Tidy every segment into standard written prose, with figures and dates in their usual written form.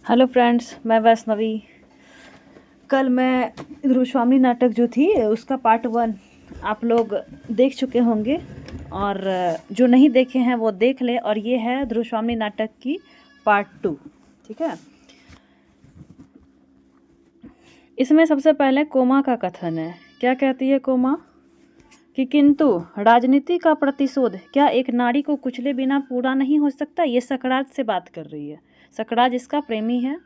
Hello friends, मैं वैष्णवी। कल मैं ध्रुवस्वामी नाटक जो थी उसका पार्ट 1 आप लोग देख चुके होंगे, और जो नहीं देखे हैं वो देख लें। और ये है ध्रुवस्वामी नाटक की पार्ट 2। ठीक है। इसमें सबसे पहले कोमा का कथन है। क्या कहती है कोमा कि किंतु राजनीति का प्रतिशोध क्या एक नारी को कुचले बिना पूरा नहीं हो सकता। ये सकराज से बात कर रही है। सकराज इसका प्रेमी है।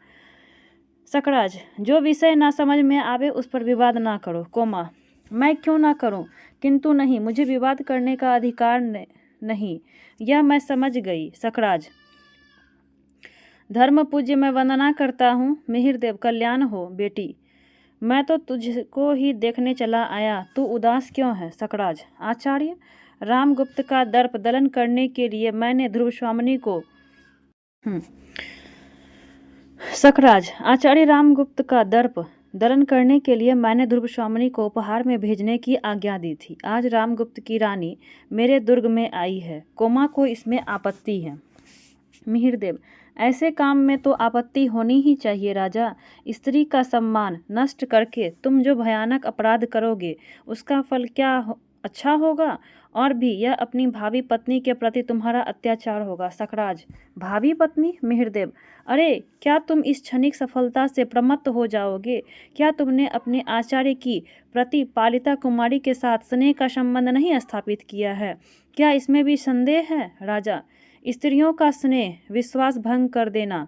सकराज, जो विषय ना समझ में आवे उस पर विवाद ना करो। कोमा, मैं क्यों ना करूं? किंतु नहीं, मुझे विवाद करने का अधिकार नहीं, यह मैं समझ गई। सकराज, धर्म पूज्य, मैं वंदना करता हूँ। मिहिरदेव, कल्याण हो बेटी। मैं तो तुझको ही देखने चला आया, तू उदास क्यों है? सकराज, आचार्य रामगुप्त का दर्प दलन करने के लिए मैंने ध्रुवस्वामिनी को सकराज, आचार्य रामगुप्त का दर्प दलन करने के लिए मैंने ध्रुवस्वामिनी को उपहार में भेजने की आज्ञा दी थी। आज रामगुप्त की रानी मेरे दुर्ग में आई है। कोमा को इसमें आपत्ति है। मिहिरदेव, ऐसे काम में तो आपत्ति होनी ही चाहिए राजा। स्त्री का सम्मान नष्ट करके तुम जो भयानक अपराध करोगे उसका फल क्या अच्छा होगा। और भी यह अपनी भावी पत्नी के प्रति तुम्हारा अत्याचार होगा। सकराज, भावी पत्नी? मिहिरदेव, अरे क्या तुम इस क्षणिक सफलता से प्रमत्त हो जाओगे? क्या तुमने अपने आचार्य की प्रति पालिता कुमारी के साथ स्नेह का संबंध नहीं स्थापित किया है? क्या इसमें भी संदेह है? राजा, स्त्रियों का स्नेह विश्वास भंग कर देना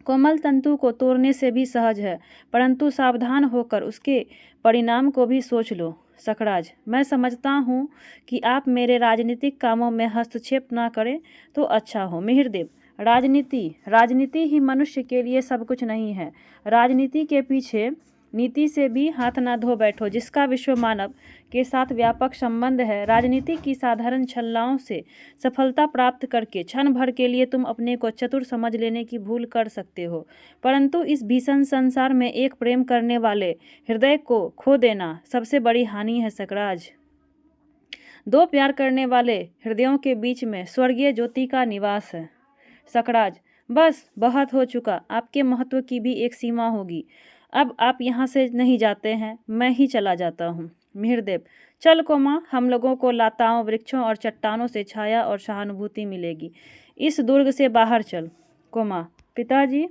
कोमल तंतु को तोड़ने से भी सहज है, परंतु सावधान होकर उसके परिणाम को भी सोच लो। सकराज, मैं समझता हूँ कि आप मेरे राजनीतिक कामों में हस्तक्षेप ना करें तो अच्छा हो। मिहिरदेव, राजनीति ही मनुष्य के लिए सब कुछ नहीं है। राजनीति के पीछे नीति से भी हाथ ना धो बैठो, जिसका विश्व मानव के साथ व्यापक संबंध है। राजनीति की साधारण छल्लाओं से सफलता प्राप्त करके क्षण भर के लिए तुम अपने को चतुर समझ लेने की भूल कर सकते हो, परंतु इस भीषण संसार में एक प्रेम करने वाले हृदय को खो देना सबसे बड़ी हानि है। सकराज, दो प्यार करने वाले हृदयों के बीच में स्वर्गीय ज्योति का निवास है। सकराज, बस बहुत हो चुका। आपके महत्व की भी एक सीमा होगी। अब आप यहाँ से नहीं जाते हैं, मैं ही चला जाता हूँ। मिहिरदेव, चल कोमा, हम लोगों को लताओं, वृक्षों और चट्टानों से छाया और सहानुभूति मिलेगी। इस दुर्ग से बाहर चल। कोमा, पिताजी?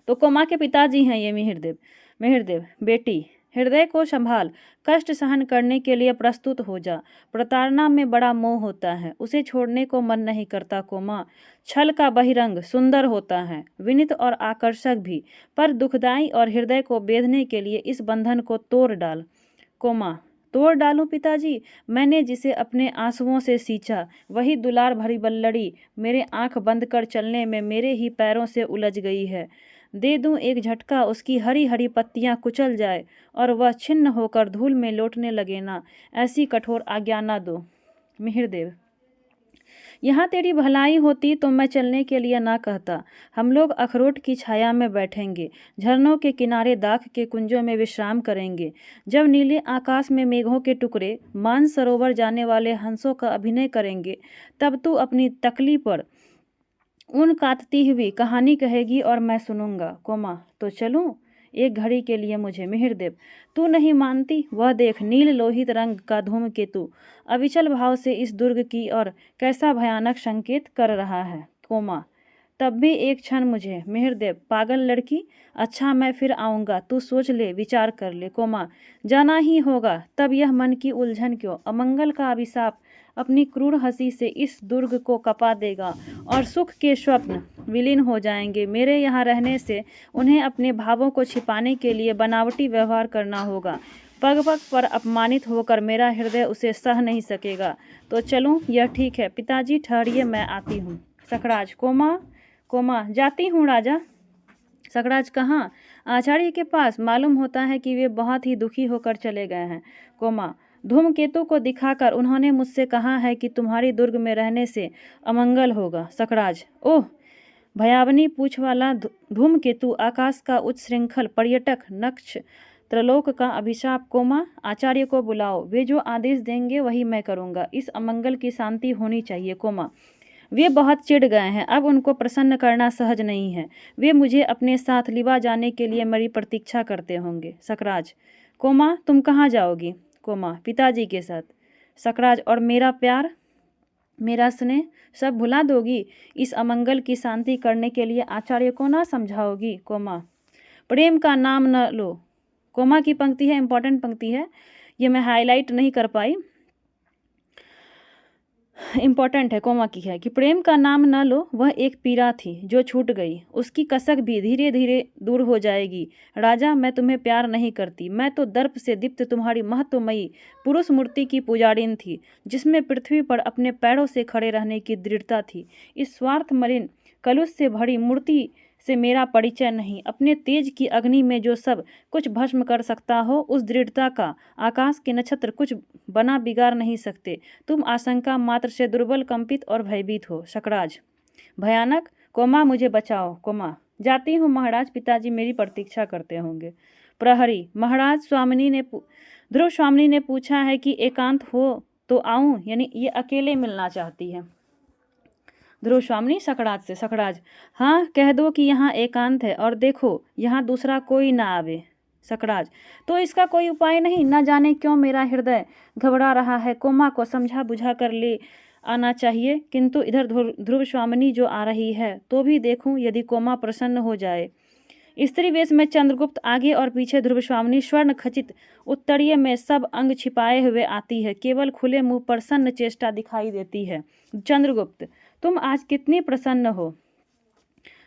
तो कोमा के पिताजी हैं ये मिहिरदेव। मिहिरदेव, बेटी, हृदय को संभाल, कष्ट सहन करने के लिए प्रस्तुत हो जा। प्रताड़ना में बड़ा मोह होता है, उसे छोड़ने को मन नहीं करता। कोमा, छल का बहिरंग सुंदर होता है, विनित और आकर्षक भी, पर दुखदाई, और हृदय को बेधने के लिए इस बंधन को तोड़ डाल। कोमा, तोड़ डालूं पिताजी? मैंने जिसे अपने आंसुओं से सींचा वही दुलार भरी बल्लड़ी मेरे आंख बंद कर चलने में मेरे ही पैरों से उलझ गई है। दे दूं एक झटका, उसकी हरी हरी पत्तियां कुचल जाए और वह छिन्न होकर धूल में लौटने लगे ना, ऐसी कठोर आज्ञा ना दो। मिहिरदेव, यहाँ तेरी भलाई होती तो मैं चलने के लिए ना कहता। हम लोग अखरोट की छाया में बैठेंगे, झरनों के किनारे दाख के कुंजों में विश्राम करेंगे। जब नीले आकाश में मेघों के टुकड़े मानसरोवर जाने वाले हंसों का अभिनय करेंगे, तब तू अपनी तकली पर ऊन काटती हुई कहानी कहेगी और मैं सुनूंगा। कोमा, तो चलूं एक घड़ी के लिए मुझे? मिहिरदेव, तू नहीं मानती? वह देख, नील लोहित रंग का धूमकेतु अविचल भाव से इस दुर्ग की ओर कैसा भयानक संकेत कर रहा है। कोमा, तब भी एक क्षण मुझे। मिहिरदेव, पागल लड़की, अच्छा मैं फिर आऊँगा, तू सोच ले, विचार कर ले। कोमा, जाना ही होगा, तब यह मन की उलझन क्यों? अमंगल का अभिशाप अपनी क्रूर हंसी से इस दुर्ग को कपा देगा और सुख के स्वप्न विलीन हो जाएंगे। मेरे यहाँ रहने से उन्हें अपने भावों को छिपाने के लिए बनावटी व्यवहार करना होगा। पग पग पर अपमानित होकर मेरा हृदय उसे सह नहीं सकेगा। तो चलूं? यह ठीक है। पिताजी ठहरिए, मैं आती हूँ। सकराज, कोमा, जाती हूँ राजा। सकराज, कहाँ? आचार्य के पास। मालूम होता है कि वे बहुत ही दुखी होकर चले गए हैं। कोमा, धूमकेतु को दिखाकर उन्होंने मुझसे कहा है कि तुम्हारी दुर्ग में रहने से अमंगल होगा। सकराज, ओह, भयावनी पूछ वाला धूमकेतु, आकाश का उच्च श्रृंखल पर्यटक, नक्ष त्रिलोक का अभिशाप। कोमा, आचार्य को बुलाओ, वे जो आदेश देंगे वही मैं करूँगा। इस अमंगल की शांति होनी चाहिए। कोमा, वे बहुत चिढ़ गए हैं, अब उनको प्रसन्न करना सहज नहीं है। वे मुझे अपने साथ लिवा जाने के लिए मेरी प्रतीक्षा करते होंगे। सकराज, कोमा तुम कहाँ जाओगी? कोमा, पिताजी के साथ। सकराज, और मेरा प्यार, मेरा स्नेह सब भुला दोगी? इस अमंगल की शांति करने के लिए आचार्य को ना समझाओगी? कोमा, प्रेम का नाम न लो। कोमा की पंक्ति है, इंपॉर्टेंट पंक्ति है, ये मैं हाईलाइट नहीं कर पाई, इम्पॉर्टेंट है, कोमा की है कि प्रेम का नाम न लो, वह एक पीड़ा थी जो छूट गई, उसकी कसक भी धीरे धीरे दूर हो जाएगी। राजा, मैं तुम्हें प्यार नहीं करती, मैं तो दर्प से दीप्त तुम्हारी महत्वमयी पुरुष मूर्ति की पुजारिन थी, जिसमें पृथ्वी पर अपने पैरों से खड़े रहने की दृढ़ता थी। इस स्वार्थ मलिन कलुष से भरी मूर्ति से मेरा परिचय नहीं। अपने तेज की अग्नि में जो सब कुछ भस्म कर सकता हो, उस दृढ़ता का आकाश के नक्षत्र कुछ बना बिगाड़ नहीं सकते। तुम आशंका मात्र से दुर्बल, कंपित और भयभीत हो। शकराज, भयानक? कोमा, मुझे बचाओ। कोमा, जाती हूँ महाराज, पिताजी मेरी प्रतीक्षा करते होंगे। प्रहरी, महाराज, ध्रुव स्वामिनी ने पूछा है कि एकांत हो तो आऊं, यानी ये अकेले मिलना चाहती है। ध्रुव स्वामिनी सकराज से। सकराज, हाँ, कह दो कि यहाँ एकांत है, और देखो यहाँ दूसरा कोई ना आवे। सकराज, तो इसका कोई उपाय नहीं? न जाने क्यों मेरा हृदय घबरा रहा है। कोमा को समझा बुझा कर ले आना चाहिए, किंतु इधर ध्रुव स्वामिनी जो आ रही है, तो भी देखूं यदि कोमा प्रसन्न हो जाए। स्त्री वेश में चंद्रगुप्त आगे और पीछे, ध्रुव स्वामिनी स्वर्ण खचित उत्तरीय में सब अंग छिपाए हुए आती है, केवल खुले मुंह पर सन्न चेष्टा दिखाई देती है। चंद्रगुप्त, तुम आज कितनी प्रसन्न हो।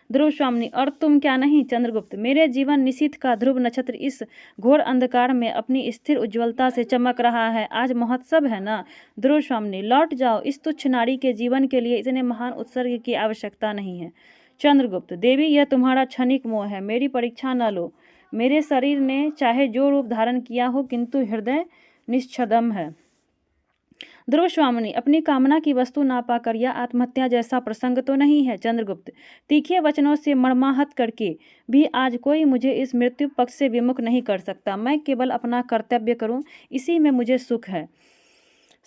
ध्रुव स्वामिनी, और तुम क्या नहीं। चंद्रगुप्त, मेरे जीवन निशीथ का ध्रुव नक्षत्र इस घोर अंधकार में अपनी स्थिर उज्ज्वलता से चमक रहा है। आज महोत्सव है ना। ध्रुव स्वामिनी, लौट जाओ, इस तुच्छ नारी के जीवन के लिए इतने महान उत्सर्ग की आवश्यकता नहीं है। चंद्रगुप्त, देवी, यह तुम्हारा क्षणिक मोह है, मेरी परीक्षा न लो। मेरे शरीर ने चाहे जो रूप धारण किया हो, किंतु हृदय निश्छदम है। ध्रुव स्वामिनी, अपनी कामना की वस्तु ना पाकर यह आत्महत्या जैसा प्रसंग तो नहीं है। चंद्रगुप्त, तीखे वचनों से मर्माहत करके भी आज कोई मुझे इस मृत्यु पक्ष से विमुख नहीं कर सकता। मैं केवल अपना कर्तव्य करूं, इसी में मुझे सुख है।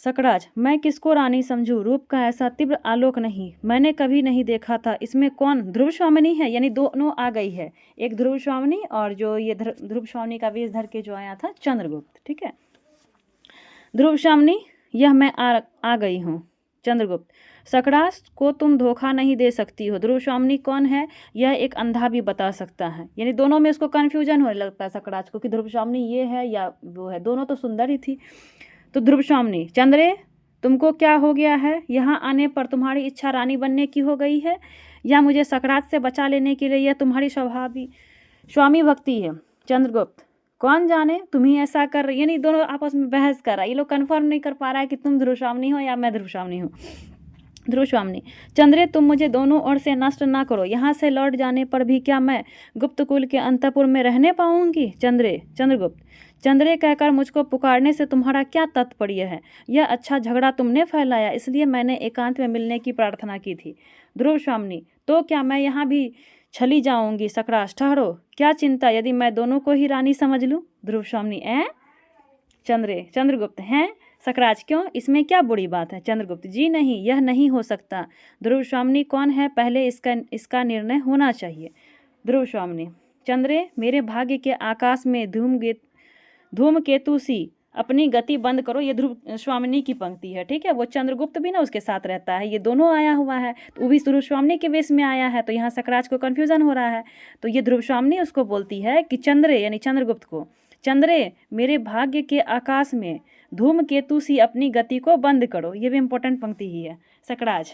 सकराज, मैं किसको रानी समझूं? रूप का ऐसा तीव्र आलोक नहीं मैंने कभी नहीं देखा था। इसमें कौन? ध्रुव स्वामिनी है, यानी दोनों आ गई है, एक ध्रुव स्वामिनी और जो ये ध्रुव स्वामिनी का वेश धर के जो आया था चंद्रगुप्त। ठीक है, ध्रुव स्वामिनी, यह मैं आ गई हूँ। चंद्रगुप्त, सकराज को तुम धोखा नहीं दे सकती हो। ध्रुव स्वामिनी कौन है, यह एक अंधा भी बता सकता है। यानी दोनों में उसको कन्फ्यूजन होने लगता है सकराज को कि ध्रुव स्वामिनी ये है या वो है, दोनों तो सुंदर ही थी। तो ध्रुव स्वामिनी, चंद्रे, तुमको क्या हो गया है? यहाँ आने पर तुम्हारी इच्छा रानी बनने की हो गई है, या मुझे सकराज से बचा लेने के लिए यह तुम्हारी स्वाभाविक स्वामी भक्ति है? चंद्रगुप्त, कौन जाने, तुम ही ऐसा कर रही, यानी दोनों आपस में बहस कर रहा है। ये लोग कन्फर्म नहीं कर पा रहा है कि तुम ध्रुव स्वामिनी हो या मैं ध्रुव स्वामिनी हूँ। ध्रुव स्वामिनी, चंद्रे, तुम मुझे दोनों ओर से नष्ट ना करो। यहाँ से लौट जाने पर भी क्या मैं गुप्तकुल के अंतपुर में रहने पाऊंगी? चंद्रगुप्त, चंद्रे कहकर मुझको पुकारने से तुम्हारा क्या तात्पर्य है? यह अच्छा झगड़ा तुमने फैलाया, इसलिए मैंने एकांत में मिलने की प्रार्थना की थी। ध्रुव स्वामिनी, तो क्या मैं यहाँ भी छली जाऊंगी? सकराज, ठहरो, क्या चिंता यदि मैं दोनों को ही रानी समझ लूं? ध्रुव स्वामिनी, चंद्रगुप्त, हैं? सकराज, क्यों, इसमें क्या बुरी बात है? चंद्रगुप्त, जी नहीं, यह नहीं हो सकता। ध्रुव स्वामिनी कौन है, पहले इसका निर्णय होना चाहिए। ध्रुव स्वामिनी, चंद्रे, मेरे भाग्य के आकाश में धूमकेतु सी अपनी गति बंद करो। ये ध्रुव स्वामिनी की पंक्ति है। ठीक है, वो चंद्रगुप्त भी ना उसके साथ रहता है, ये दोनों आया हुआ है, तो वो भी ध्रुव स्वामिनी के वेश में आया है, तो यहाँ सकराज को कन्फ्यूजन हो रहा है। तो ये ध्रुव स्वामिनी उसको बोलती है कि चंद्रे, यानी चंद्रगुप्त को, चंद्रे, मेरे भाग्य के आकाश में धूमकेतु सी अपनी गति को बंद करो। ये भी इंपॉर्टेंट पंक्ति ही है। सकराज,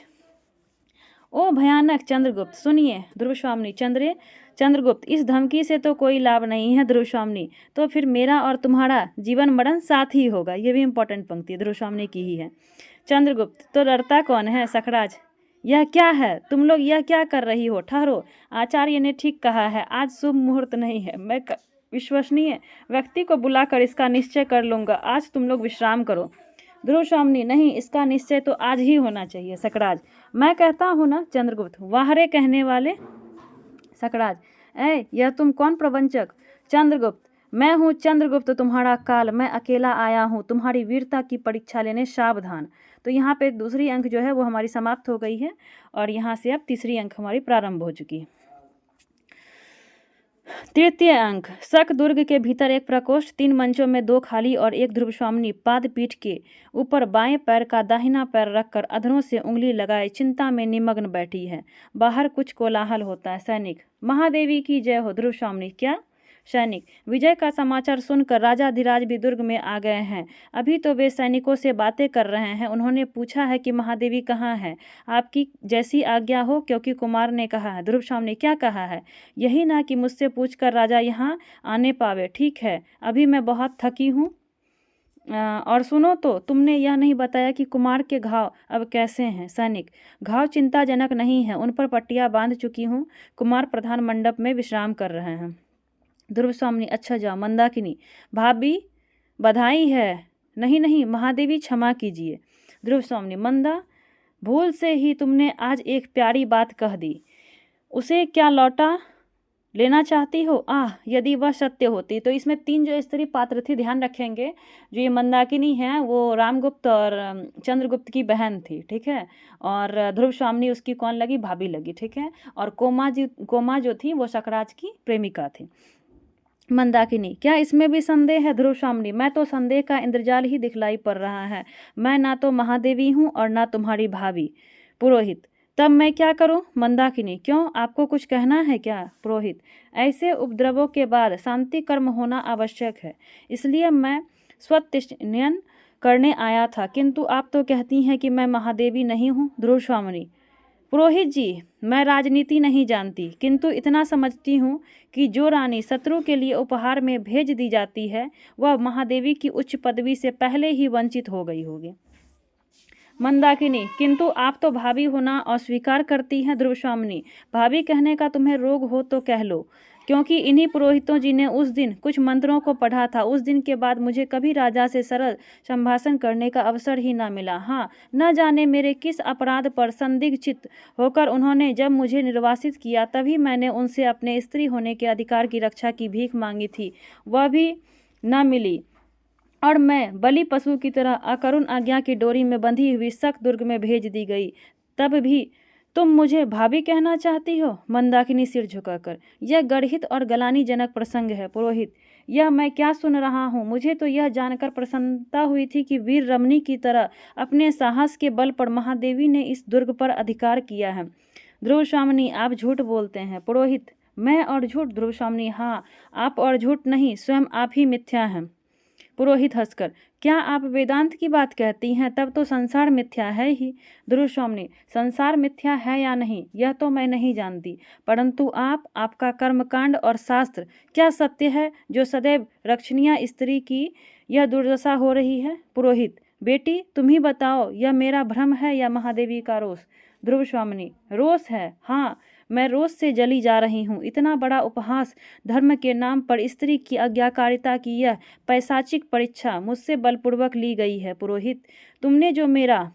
ओ भयानक। चंद्रगुप्त, सुनिए। ध्रुव स्वामिनी, चंद्रगुप्त, इस धमकी से तो कोई लाभ नहीं है। ध्रुव स्वामिनी, तो फिर मेरा और तुम्हारा जीवन मरण साथ ही होगा। ये भी इंपॉर्टेंट पंक्ति ध्रुव स्वामिनी की ही है। चंद्रगुप्त, तो डरता कौन है? सकराज, यह क्या है, तुम लोग यह क्या कर रही हो? ठहरो, आचार्य ने ठीक कहा है, आज शुभ मुहूर्त नहीं है। मैं विश्वसनीय व्यक्ति को बुलाकर इसका निश्चय कर लूंगा, आज तुम लोग विश्राम करो। ध्रुव स्वामिनी, नहीं, इसका निश्चय तो आज ही होना चाहिए। सकराज, मैं कहता हूँ ना। चंद्रगुप्त, वाहरे कहने वाले। सकराज, यह तुम कौन प्रवंचक? चंद्रगुप्त, मैं हूँ चंद्रगुप्त, तुम्हारा काल। मैं अकेला आया हूँ, तुम्हारी वीरता की परीक्षा लेने। सावधान, तो यहाँ पे दूसरी अंक जो है वो हमारी समाप्त हो गई है और यहाँ से अब तीसरी अंक हमारी प्रारंभ हो चुकी है। तृतीय अंक, शक दुर्ग के भीतर एक प्रकोष्ठ, 3 मंचों में 2 खाली और एक ध्रुवस्वामिनी पाद पीठ के ऊपर बाएं पैर का दाहिना पैर रखकर अधरों से उंगली लगाए चिंता में निमग्न बैठी है। बाहर कुछ कोलाहल होता है। सैनिक, महादेवी की जय हो। ध्रुवस्वामिनी, क्या? सैनिक, विजय का समाचार सुनकर राजाधिराज भी दुर्ग में आ गए हैं। अभी तो वे सैनिकों से बातें कर रहे हैं। उन्होंने पूछा है कि महादेवी कहाँ है। आपकी जैसी आज्ञा हो, क्योंकि कुमार ने कहा है। ध्रुवस्वामिनी, क्या कहा है? यही ना कि मुझसे पूछकर राजा यहाँ आने पावे। ठीक है, अभी मैं बहुत थकी हूँ। और सुनो तो, तुमने यह नहीं बताया कि कुमार के घाव अब कैसे हैं? सैनिक, घाव चिंताजनक नहीं है, उन पर पट्टियाँ बांध चुकी हूँ। कुमार प्रधान मंडप में विश्राम कर रहे हैं। ध्रुवस्वामिनी, अच्छा जाओ। मंदाकिनी, भाभी बधाई है। नहीं नहीं महादेवी, क्षमा कीजिए। ध्रुवस्वामिनी, मंदा, भूल से ही तुमने आज एक प्यारी बात कह दी। उसे क्या लौटा लेना चाहती हो? आह, यदि वह सत्य होती। तो इसमें 3 जो स्त्री पात्र थी, ध्यान रखेंगे। जो ये मंदाकिनी है वो रामगुप्त और चंद्रगुप्त की बहन थी, ठीक है। और ध्रुवस्वामिनी उसकी कौन लगी? भाभी लगी, ठीक है। और कोमा जो थी वो सकराज की प्रेमिका थी। मंदाकिनी, क्या इसमें भी संदेह है? ध्रुवस्वामिनी, मैं तो संदेह का इंद्रजाल ही दिखलाई पड़ रहा है। मैं ना तो महादेवी हूँ और ना तुम्हारी भाभी। पुरोहित, तब मैं क्या करूं? मंदाकिनी, क्यों, आपको कुछ कहना है क्या? पुरोहित, ऐसे उपद्रवों के बाद शांति कर्म होना आवश्यक है, इसलिए मैं स्वतिष्ठियन करने आया था, किंतु आप तो कहती हैं कि मैं महादेवी नहीं हूँ। ध्रुवस्वामिनी, पुरोहित जी, मैं राजनीति नहीं जानती, किंतु इतना समझती हूँ कि जो रानी शत्रु के लिए उपहार में भेज दी जाती है वह महादेवी की उच्च पदवी से पहले ही वंचित हो गई होगी। मंदाकिनी, किंतु आप तो भाभी होना अस्वीकार करती हैं। ध्रुवस्वामिनी, भाभी कहने का तुम्हें रोग हो तो कह लो, क्योंकि इन्हीं पुरोहितों जी ने उस दिन कुछ मंत्रों को पढ़ा था। उस दिन के बाद मुझे कभी राजा से सरल संभाषण करने का अवसर ही ना मिला। हाँ, न जाने मेरे किस अपराध पर संदिग्ध चित्त होकर उन्होंने जब मुझे निर्वासित किया, तभी मैंने उनसे अपने स्त्री होने के अधिकार की रक्षा की भीख मांगी थी, वह भी न मिली, और मैं बलि पशु की तरह अकरुण आज्ञा की डोरी में बंधी हुई शक दुर्ग में भेज दी गई। तब भी तुम मुझे भाभी कहना चाहती हो? मंदाकिनी सिर झुकाकर, यह गढ़हित और गलानीजनक प्रसंग है। पुरोहित, यह मैं क्या सुन रहा हूँ? मुझे तो यह जानकर प्रसन्नता हुई थी कि वीर रमणी की तरह अपने साहस के बल पर महादेवी ने इस दुर्ग पर अधिकार किया है। ध्रुवस्वामिनी, आप झूठ बोलते हैं। पुरोहित, मैं और झूठ? ध्रुवस्वामिनी, हाँ, आप और झूठ नहीं, स्वयं आप ही मिथ्या हैं। पुरोहित हंसकर, क्या आप वेदांत की बात कहती हैं? तब तो संसार मिथ्या है ही। ध्रुवस्वामिनी, संसार मिथ्या है या नहीं यह तो मैं नहीं जानती, परंतु आपका कर्मकांड और शास्त्र क्या सत्य है जो सदैव रक्षणीय स्त्री की यह दुर्दशा हो रही है? पुरोहित, बेटी तुम ही बताओ, यह मेरा भ्रम है या महादेवी का रोष? ध्रुवस्वामिनी, रोष है, हाँ, मैं रोष से जली जा रही हूँ। इतना बड़ा उपहास, धर्म के नाम पर स्त्री की आज्ञाकारिता की यह पैशाचिक परीक्षा मुझसे बलपूर्वक ली गई है। पुरोहित, तुमने जो मेरा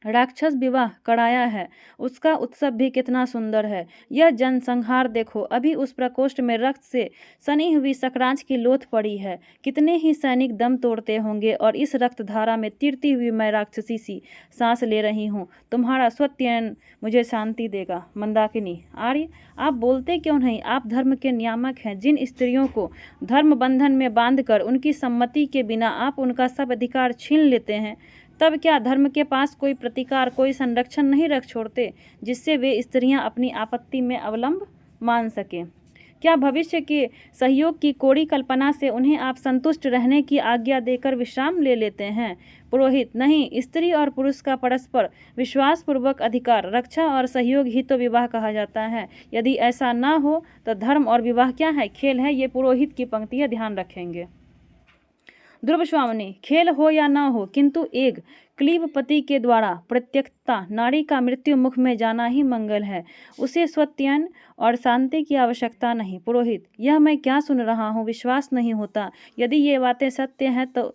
राक्षस विवाह कराया है उसका उत्सव भी कितना सुंदर है। यह जनसंहार देखो, अभी उस प्रकोष्ठ में रक्त से सनी हुई सकराज की लोथ पड़ी है। कितने ही सैनिक दम तोड़ते होंगे, और इस रक्त धारा में तीरती हुई मैं राक्षसी सी सांस ले रही हूँ। तुम्हारा स्वत्ययन मुझे शांति देगा। मंदाकिनी, आर्य, आप बोलते क्यों नहीं? आप धर्म के नियामक हैं। जिन स्त्रियों को धर्म बंधन में बांधकर उनकी सम्मति के बिना आप उनका सब अधिकार छीन लेते हैं, तब क्या धर्म के पास कोई प्रतिकार, कोई संरक्षण नहीं रख छोड़ते जिससे वे स्त्रियां अपनी आपत्ति में अवलंब मान सकें? क्या भविष्य के सहयोग की कोरी कल्पना से उन्हें आप संतुष्ट रहने की आज्ञा देकर विश्राम ले लेते हैं? पुरोहित, नहीं, स्त्री और पुरुष का परस्पर विश्वासपूर्वक अधिकार, रक्षा और सहयोग ही तो विवाह कहा जाता है। यदि ऐसा ना हो तो धर्म और विवाह क्या है? खेल है। ये पुरोहित की पंक्तियां ध्यान रखेंगे। ध्रुवस्वामिनी, खेल हो या ना हो, किंतु एक क्लीबपति के द्वारा प्रत्यक्षता नारी का मृत्यु मुख में जाना ही मंगल है। उसे स्वत्ययन और शांति की आवश्यकता नहीं। पुरोहित, यह मैं क्या सुन रहा हूँ? विश्वास नहीं होता। यदि ये बातें सत्य हैं तो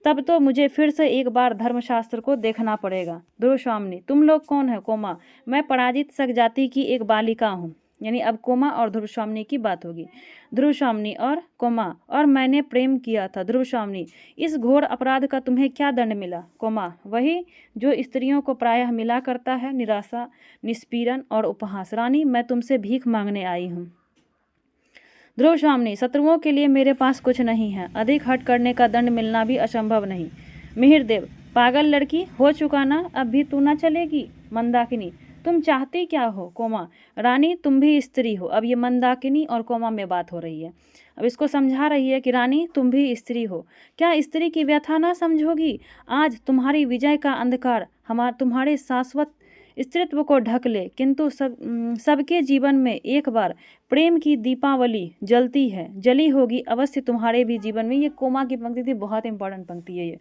तब तो मुझे फिर से एक बार धर्मशास्त्र को देखना पड़ेगा। ध्रुवस्वामिनी, तुम लोग कौन है? कोमा, मैं पराजित शक जाति की एक बालिका हूँ। यानी अब कोमा और ध्रुव स्वामिनी की बात होगी। ध्रुव स्वामिनी और कोमा, और मैंने प्रेम किया था। ध्रुव स्वामिनी, इस घोर अपराध का तुम्हें क्या दंड मिला? कोमा, वही जो स्त्रियों को प्रायः मिला करता है, निराशा, निष्पीड़न और उपहास। रानी, मैं तुमसे भीख मांगने आई हूँ। ध्रुव स्वामिनी, शत्रुओं के लिए मेरे पास कुछ नहीं है, अधिक हट करने का दंड मिलना भी असंभव नहीं। मिहिर देव, पागल लड़की, हो चुका ना, अब भी तू ना चलेगी। मंदाकिनी, तुम चाहती क्या हो? कोमा, रानी तुम भी स्त्री हो। अब ये मंदाकिनी और कोमा में बात हो रही है। अब इसको समझा रही है कि रानी तुम भी स्त्री हो, क्या स्त्री की व्यथा ना समझोगी? आज तुम्हारी विजय का अंधकार तुम्हारे शाश्वत स्त्रीत्व को ढक ले, किंतु सबके जीवन में एक बार प्रेम की दीपावली जलती है, जली होगी अवश्य तुम्हारे भी जीवन में। ये कोमा की पंक्ति थी, बहुत इंपॉर्टेंट पंक्ति है ये।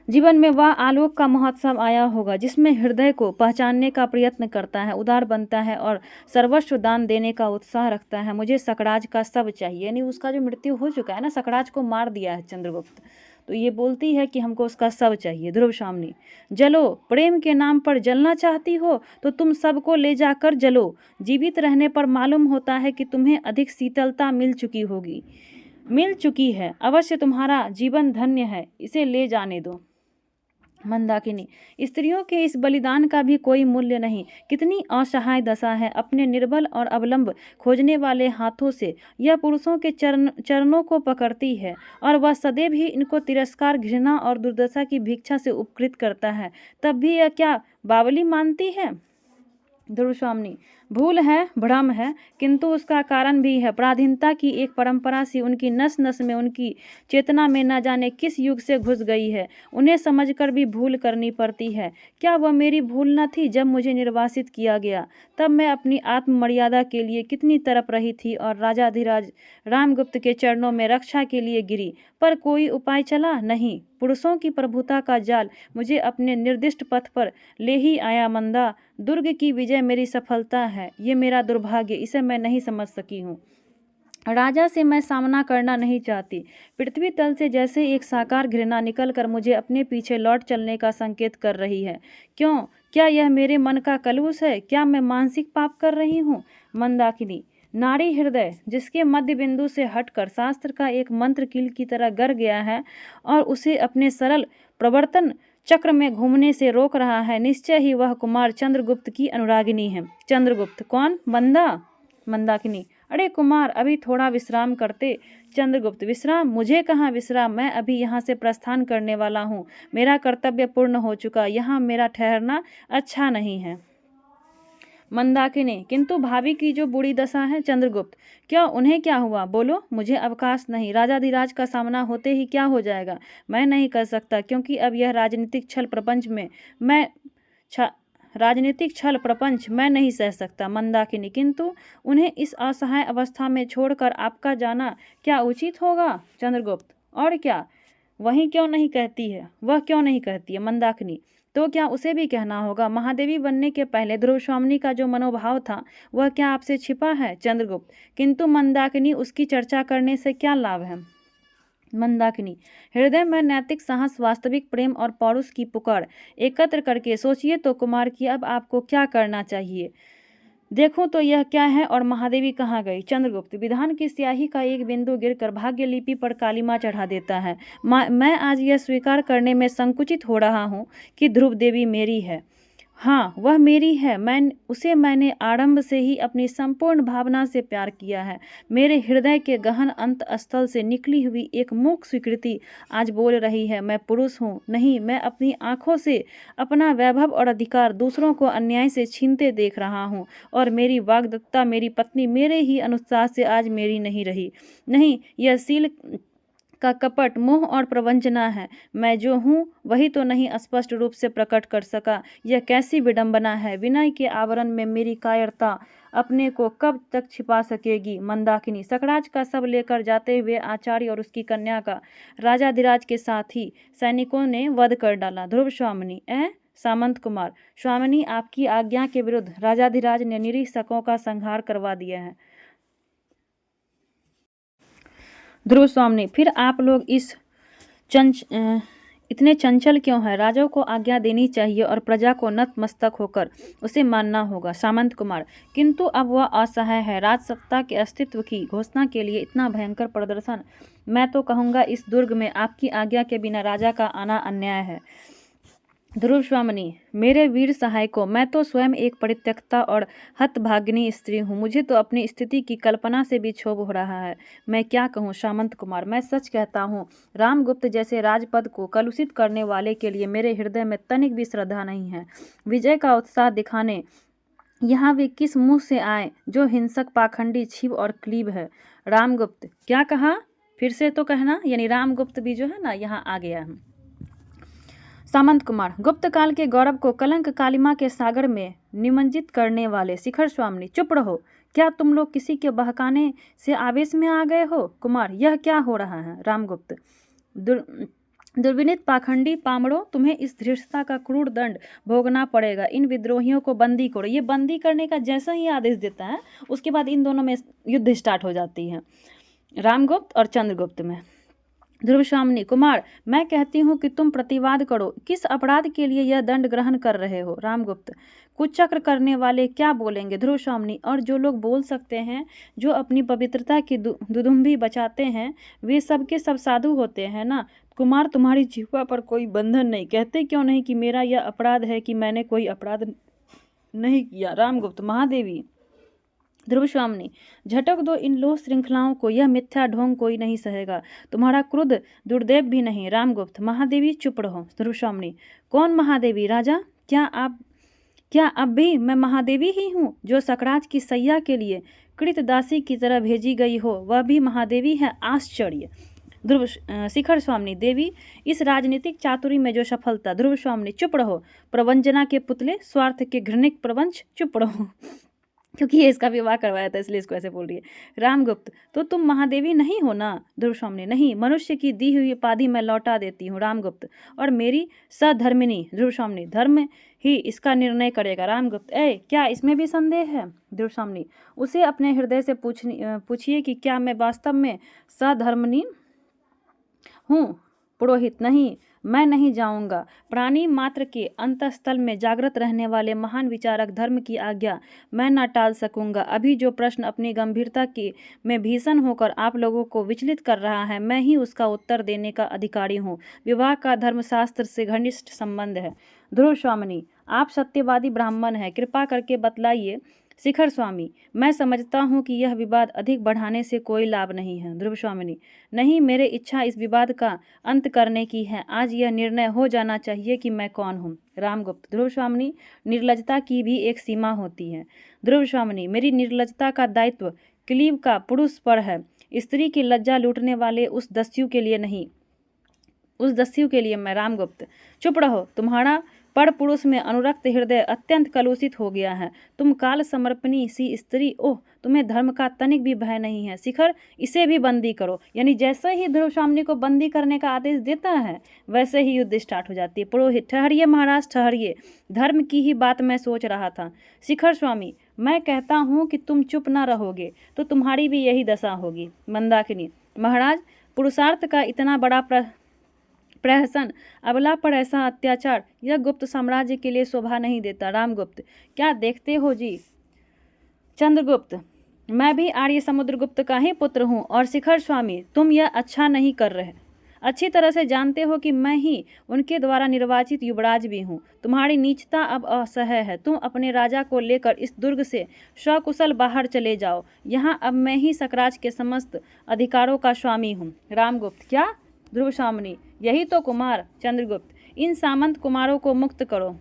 जीवन में वह आलोक का महोत्सव आया होगा जिसमें हृदय को पहचानने का प्रयत्न करता है, उदार बनता है और सर्वस्व दान देने का उत्साह रखता है। मुझे सकराज का सब चाहिए, यानी उसका जो मृत्यु हो चुका है ना, सकराज को मार दिया है चंद्रगुप्त, तो ये बोलती है कि हमको उसका सब चाहिए। ध्रुव स्वामिनी, जलो, प्रेम के नाम पर जलना चाहती हो तो तुम सबको ले जाकर जलो। जीवित रहने पर मालूम होता है कि तुम्हें अधिक शीतलता मिल चुकी है। अवश्य तुम्हारा जीवन धन्य है, इसे ले जाने दो। मंदाकिनी, स्त्रियों के इस बलिदान का भी कोई मूल्य नहीं। कितनी असहाय दशा है। अपने निर्बल और अवलंब खोजने वाले हाथों से यह पुरुषों के चरणों को पकड़ती है और वह सदैव ही इनको तिरस्कार, घृणा और दुर्दशा की भिक्षा से उपकृत करता है, तब भी यह क्या बावली मानती है? ध्रुव स्वामिनी, भूल है, भ्रम है, किंतु उसका कारण भी है। पराधीनता की एक परंपरा सी उनकी नस नस में, उनकी चेतना में न जाने किस युग से घुस गई है। उन्हें समझकर भी भूल करनी पड़ती है। क्या वह मेरी भूल न थी? जब मुझे निर्वासित किया गया तब मैं अपनी आत्ममर्यादा के लिए कितनी तड़प रही थी और राजाधिराज रामगुप्त के चरणों में रक्षा के लिए गिरी, पर कोई उपाय चला नहीं। पुरुषों की प्रभुता का जाल मुझे अपने निर्दिष्ट पथ पर ले ही आया। मंदा, दुर्ग की विजय मेरी सफलता है, ये मेरा दुर्भाग्य, इसे मैं नहीं समझ सकी हूँ। राजा से मैं सामना करना नहीं चाहती। पृथ्वी तल से जैसे एक साकार घृणा निकलकर मुझे अपने पीछे लौट चलने का संकेत कर रही है। क्यों? क्या यह मेरे मन का कलुष है? क्या मैं मानसिक पाप कर रही हूँ? मंदाकिनी, नारी हृदय जिसके मध्य बिंदु से हटकर शास्त्र का एक मंत्र कील की तरह गर गया है और उसे अपने सरल प्रवर्तन चक्र में घूमने से रोक रहा है, निश्चय ही वह कुमार चंद्रगुप्त की अनुरागिनी है। चंद्रगुप्त कौन? मंदा। मंदाकिनी, अरे कुमार, अभी थोड़ा विश्राम करते। चंद्रगुप्त, विश्राम? मुझे कहाँ विश्राम, मैं अभी यहाँ से प्रस्थान करने वाला हूँ। मेरा कर्तव्य पूर्ण हो चुका, यहाँ मेरा ठहरना अच्छा नहीं है। मंदाकिनी, किंतु भाभी की जो बुरी दशा है। चंद्रगुप्त, क्यों, उन्हें क्या हुआ? बोलो, मुझे अवकाश नहीं। राजाधिराज का सामना होते ही क्या हो जाएगा? मैं नहीं कर सकता, क्योंकि अब यह राजनीतिक छल प्रपंच मैं नहीं सह सकता। मंदाकिनी, किंतु उन्हें इस असहाय अवस्था में छोड़कर आपका जाना क्या उचित होगा? चंद्रगुप्त, और क्या, वही क्यों नहीं कहती है, वह क्यों नहीं कहती है? मंदाकिनी, तो क्या उसे भी कहना होगा? महादेवी बनने के पहले ध्रुव स्वामिनी का जो मनोभाव था वह क्या आपसे छिपा है? चंद्रगुप्त, किंतु मंदाकिनी, उसकी चर्चा करने से क्या लाभ है? मंदाकिनी, हृदय में नैतिक साहस, वास्तविक प्रेम और पौरुष की पुकार एकत्र करके सोचिए तो कुमार की अब आपको क्या करना चाहिए। देखूं तो यह क्या है और महादेवी कहाँ गई? चंद्रगुप्त, विधान की स्याही का एक बिंदु गिरकर भाग्य लिपि पर कालिमा चढ़ा देता है। मैं आज यह स्वीकार करने में संकुचित हो रहा हूँ कि ध्रुव देवी मेरी है। हाँ, वह मेरी है। मैंने आरंभ से ही अपनी संपूर्ण भावना से प्यार किया है। मेरे हृदय के गहन अंत स्थल से निकली हुई एक मूक स्वीकृति आज बोल रही है, मैं पुरुष हूँ नहीं। मैं अपनी आंखों से अपना वैभव और अधिकार दूसरों को अन्याय से छीनते देख रहा हूँ और मेरी वाग्दत्ता, मेरी पत्नी मेरे ही अनुसार से आज मेरी नहीं रही। नहीं, यह सील का कपट, मोह और प्रवंचना है। मैं जो हूँ वही तो नहीं स्पष्ट रूप से प्रकट कर सका। यह कैसी विडंबना है। विनय के आवरण में मेरी कायरता अपने को कब तक छिपा सकेगी? मंदाकिनी, सकराज का सब लेकर जाते हुए आचार्य और उसकी कन्या का राजाधिराज के साथ ही सैनिकों ने वध कर डाला। ध्रुव स्वामिनी, सामंत कुमार, स्वामिनी, आपकी आज्ञा के विरुद्ध राजाधिराज ने निरीह शकों का संहार करवा दिया है। ध्रुव स्वामिनी, फिर आप लोग इतने चंचल क्यों है? राजाओं को आज्ञा देनी चाहिए और प्रजा को नतमस्तक होकर उसे मानना होगा। सामंत कुमार, किंतु अब वह असहाय है। राजसत्ता के अस्तित्व की घोषणा के लिए इतना भयंकर प्रदर्शन, मैं तो कहूँगा इस दुर्ग में आपकी आज्ञा के बिना राजा का आना अन्याय है। ध्रुवस्वामिनी, मेरे वीर सहायकों, मैं तो स्वयं एक परित्यक्ता और हतभागिनी स्त्री हूँ। मुझे तो अपनी स्थिति की कल्पना से भी क्षोभ हो रहा है। मैं क्या कहूँ सामंत कुमार, मैं सच कहता हूँ, रामगुप्त जैसे राजपद को कलुषित करने वाले के लिए मेरे हृदय में तनिक भी श्रद्धा नहीं है। विजय का उत्साह दिखाने यहाँ वे किस मुँह से आए जो हिंसक, पाखंडी, छिव और क्लीब है। रामगुप्त, क्या कहा? फिर से तो कहना। यानी रामगुप्त भी जो है ना यहाँ आ गया है। सामंत कुमार, गुप्त काल के गौरव को कलंक कालिमा के सागर में निमज्जित करने वाले शिखर स्वामिनी, चुप रहो। क्या तुम लोग किसी के बहकाने से आवेश में आ गए हो? कुमार, यह क्या हो रहा है? रामगुप्त, दुर्विनीत पाखंडी पामड़ो, तुम्हें इस धृष्टता का क्रूर दंड भोगना पड़ेगा। इन विद्रोहियों को बंदी करो। ये बंदी करने का जैसा ही आदेश देता है उसके बाद इन दोनों में युद्ध स्टार्ट हो जाती है, रामगुप्त और चंद्रगुप्त में। ध्रुवस्वामिनी, कुमार, मैं कहती हूँ कि तुम प्रतिवाद करो। किस अपराध के लिए यह दंड ग्रहण कर रहे हो? रामगुप्त, कुचक्र करने वाले क्या बोलेंगे? ध्रुवस्वामिनी, और जो लोग बोल सकते हैं, जो अपनी पवित्रता की दुदुम्भी बचाते हैं, वे सबके सब साधु होते हैं ना? कुमार, तुम्हारी जिह्वा पर कोई बंधन नहीं। कहते क्यों नहीं कि मेरा यह अपराध है कि मैंने कोई अपराध नहीं किया? रामगुप्त, महादेवी। ध्रुवस्वामिनी, झटक दो इन लोह श्रृंखलाओं को, यह मिथ्या ढोंग कोई नहीं सहेगा। तुम्हारा क्रोध दुर्देव भी नहीं। रामगुप्त, महादेवी चुप रहो। ध्रुवस्वामिनी, कौन महादेवी? राजा, क्या अब भी मैं महादेवी ही हूँ जो सकराज की सैया के लिए कृतदासी की तरह भेजी गई हो? वह भी महादेवी है? आश्चर्य। शिखर स्वामिनी, देवी, इस राजनीतिक चातुरी में जो सफलता। ध्रुवस्वामिनी, चुप रहो। प्रवंजना के पुतले, स्वार्थ के घृणिक प्रवंच, चुप रहो। क्योंकि ये इसका विवाह करवाया था इसलिए इसको ऐसे बोल रही है। रामगुप्त, तो तुम महादेवी नहीं हो ना? ध्रुवस्वामिनी, नहीं, मनुष्य की दी हुई उपाधि मैं लौटा देती हूँ। रामगुप्त, और मेरी सधर्मिनी? ध्रुवस्वामिनी, धर्म ही इसका निर्णय करेगा। रामगुप्त, क्या इसमें भी संदेह है? ध्रुवस्वामिनी, उसे अपने हृदय से पूछिए कि क्या मैं वास्तव में सधर्मिनी हूँ? पुरोहित, नहीं, मैं नहीं जाऊंगा। प्राणी मात्र के अंतःस्थल में जागृत रहने वाले महान विचारक धर्म की आज्ञा मैं न टाल सकूंगा। अभी जो प्रश्न अपनी गंभीरता की में भीषण होकर आप लोगों को विचलित कर रहा है, मैं ही उसका उत्तर देने का अधिकारी हूँ। विवाह का धर्मशास्त्र से घनिष्ठ संबंध है। ध्रुवस्वामिनी, आप सत्यवादी ब्राह्मण हैं, कृपा करके बतलाइए। शिखर स्वामी, मैं समझता हूँ कि यह विवाद अधिक बढ़ाने से कोई लाभ नहीं है। ध्रुवस्वामिनी, नहीं, मेरे इच्छा इस विवाद का अंत करने की है। आज यह निर्णय हो जाना चाहिए कि मैं कौन हूँ। रामगुप्त, ध्रुवस्वामिनी, निर्लजता की भी एक सीमा होती है। ध्रुवस्वामिनी, मेरी निर्लजता का दायित्व क्लीब का पुरुष पर है, स्त्री की लज्जा लूटने वाले उस दस्यु के लिए नहीं, उस दस्यु के लिए मैं। रामगुप्त, चुप रहो। तुम्हारा पर पुरुष में अनुरक्त हृदय अत्यंत कलुषित हो गया है। तुम काल समर्पणी सी स्त्री, ओह, तुम्हें धर्म का तनिक भी भय नहीं है। शिखर, इसे भी बंदी करो। यानी जैसे ही ध्रुवस्वामिनी को बंदी करने का आदेश देता है वैसे ही युद्ध स्टार्ट हो जाती है। पुरोहित, ठहरिए महाराज, ठहरिए, धर्म की ही बात मैं सोच रहा था। शिखर स्वामी, मैं कहता हूँ कि तुम चुप न रहोगे तो तुम्हारी भी यही दशा होगी। मंदाकिनी, महाराज, पुरुषार्थ का इतना बड़ा प्रहसन, अबला पर ऐसा अत्याचार, यह गुप्त साम्राज्य के लिए शोभा नहीं देता। रामगुप्त, क्या देखते हो जी? चंद्रगुप्त, मैं भी आर्य समुद्रगुप्त का ही पुत्र हूँ। और शिखर स्वामी, तुम यह अच्छा नहीं कर रहे। अच्छी तरह से जानते हो कि मैं ही उनके द्वारा निर्वाचित युवराज भी हूँ। तुम्हारी नीचता अब असह्य है। तुम अपने राजा को लेकर इस दुर्ग से सकुशल बाहर चले जाओ। यहाँ अब मैं ही सकराज के समस्त अधिकारों का स्वामी हूँ। रामगुप्त, क्या? ध्रुवस्वामिनी, यही तो कुमार। चंद्रगुप्त, इन सामंत कुमारों को मुक्त करो।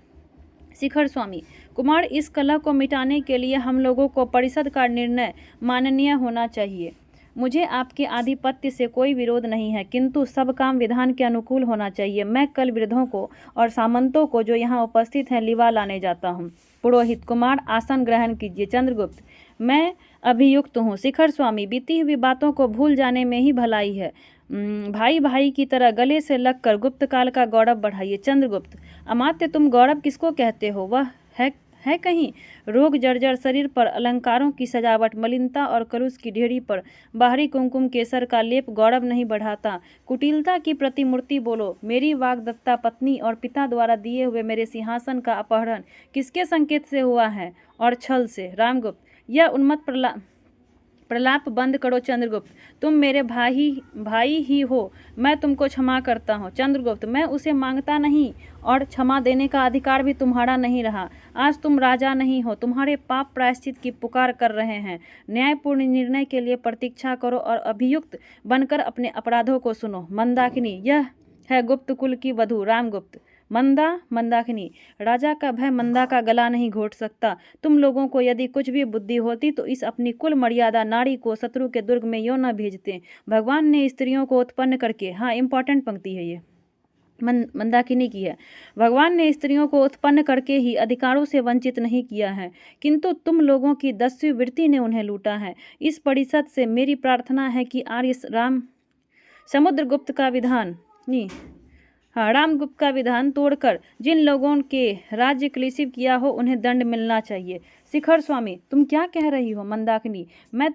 शिखर स्वामी, कुमार, इस कलह को मिटाने के लिए हम लोगों को परिषद का निर्णय माननीय होना चाहिए। मुझे आपके आधिपत्य से कोई विरोध नहीं है, किंतु सब काम विधान के अनुकूल होना चाहिए। मैं कल वृद्धों को और सामंतों को जो यहाँ उपस्थित हैं लिवा लाने जाता हूँ। पुरोहित, कुमार आसन ग्रहण कीजिए। चंद्रगुप्त, मैं अभियुक्त हूँ। शिखर स्वामी, बीती हुई बातों को भूल जाने में ही भलाई है। भाई भाई की तरह गले से लगकर गुप्त काल का गौरव बढ़ाइए। चंद्रगुप्त, अमात्य, तुम गौरव किसको कहते हो? वह है कहीं? रोग जर्जर शरीर पर अलंकारों की सजावट, मलिनता और कलुष की ढेरी पर बाहरी कुमकुम केसर का लेप गौरव नहीं बढ़ाता। कुटिलता की प्रतिमूर्ति बोलो, मेरी वाग्दत्ता पत्नी और पिता द्वारा दिए हुए मेरे सिंहासन का अपहरण किसके संकेत से हुआ है? और छल से। रामगुप्त, यह उन्मत्त प्रलाप बंद करो चंद्रगुप्त, तुम मेरे भाई ही हो, मैं तुमको क्षमा करता हूँ। चंद्रगुप्त, मैं उसे मांगता नहीं और क्षमा देने का अधिकार भी तुम्हारा नहीं रहा। आज तुम राजा नहीं हो, तुम्हारे पाप प्रायश्चित की पुकार कर रहे हैं। न्यायपूर्ण निर्णय के लिए प्रतीक्षा करो और अभियुक्त बनकर अपने अपराधों को सुनो। मंदाकिनी, यह है गुप्त कुल की वधू। रामगुप्त, मंदाकिनी, राजा का भय मंदा का गला नहीं घोट सकता। तुम लोगों को यदि कुछ भी बुद्धि होती तो इस अपनी कुल मर्यादा नारी को शत्रु के दुर्ग में यूं न भेजते। भगवान ने स्त्रियों को उत्पन्न करके, हाँ इंपॉर्टेंट पंक्ति है ये, मंदाकिनी की है, भगवान ने स्त्रियों को उत्पन्न करके ही अधिकारों से वंचित नहीं किया है, किंतु तुम लोगों की दस्यु वृत्ति ने उन्हें लूटा है। इस परिषद से मेरी प्रार्थना है कि रामगुप्त का विधान तोड़कर जिन लोगों के राज्य क्लेशित किया हो उन्हें दंड मिलना चाहिए। शिखर स्वामी, तुम क्या कह रही हो? मंदाकिनी, मैं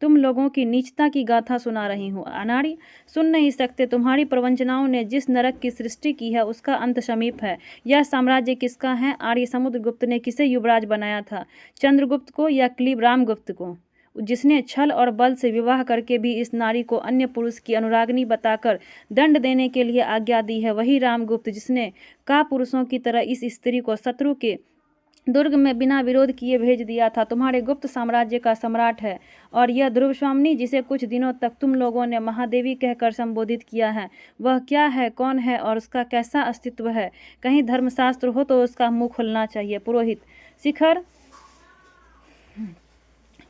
तुम लोगों की नीचता की गाथा सुना रही हूँ। अनाड़ी, सुन नहीं सकते? तुम्हारी प्रवंचनाओं ने जिस नरक की सृष्टि की है उसका अंत समीप है। यह साम्राज्य किसका है? आर्य समुद्रगुप्त ने किसे युवराज बनाया था? चंद्रगुप्त को या क्लीब रामगुप्त को, जिसने छल और बल से विवाह करके भी इस नारी को अन्य पुरुष की अनुरागनी बताकर दंड देने के लिए आज्ञा दी है? वही रामगुप्त जिसने कापुरुषों की तरह इस स्त्री को शत्रु के दुर्ग में बिना विरोध किए भेज दिया था। तुम्हारे गुप्त साम्राज्य का सम्राट है। और यह ध्रुवस्वामिनी जिसे कुछ दिनों तक तुम लोगों ने महादेवी कहकर संबोधित किया है, वह क्या है, कौन है और उसका कैसा अस्तित्व है? कहीं धर्मशास्त्र हो तो उसका मुंह खुलना चाहिए। पुरोहित, शिखर,